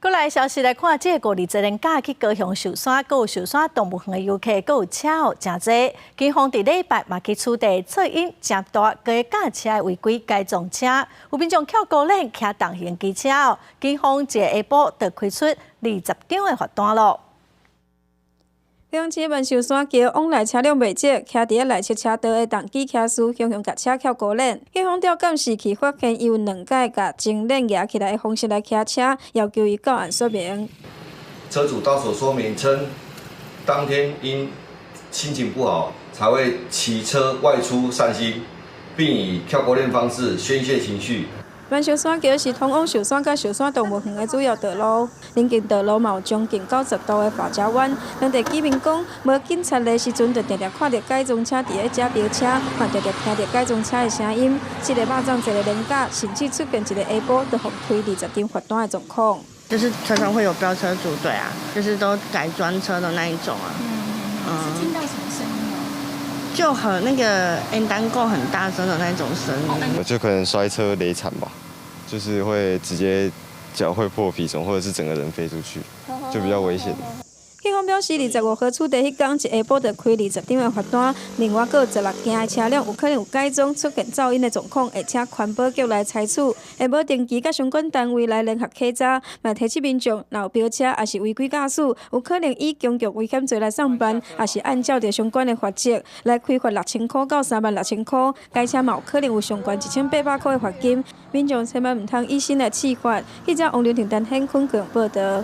过来消息来看，这个5日连假去高雄寿山，还有寿山动物园的游客，还有车哦，真多。警方伫礼拜嘛去取缔噪音真大，个驾车违规改装车，有民众翘高链骑重型机车哦。警方一下晡就开出20张的罚单咯。两市万寿山桥往来车辆袂少，骑伫内侧车道的重机骑士雄雄甲车翘高链，警方调监视器发现伊有2摆甲前链压起来的方式来骑车，要求伊到案说明。车主到所说明称，当天因心情不好，才会骑车外出散心，并以跳高链方式宣泄情绪。万寿山桥是通往寿山甲寿山动物园的主要道路，临近道路嘛有将近90度的发夹弯。当地居民讲，无警察的时阵，就常常看到改装车伫咧遮飙车，嘛常常听到改装车的声音。这个肉粽节的连假，甚至出现一个下晡就互开20张罚单的状况。就是常常会有飙车组队啊，就是都改装车的那一种啊。是听到什么声音呢？就很那个单够很大声的那种声音。就可能摔车雷惨吧，就是会直接脚会破皮虫，或者是整个人飞出去，就比较危险。警方表示，25号处理迄天一下晡就开20张的罚单，另外还有16件的车辆有可能有改装出现噪音的状况，会请环保局来裁处，下晡定期甲相关单位来联合稽查，嘛提醒民众若有飙车也是违规驾驶，有可能以公共危险罪来上班，也是按照着相关的法则来开罚6000块到36000块，该车嘛有可能有相关1800块的罚金，民众千万唔通以身来试法。记者王连庭、陈hen坤报道。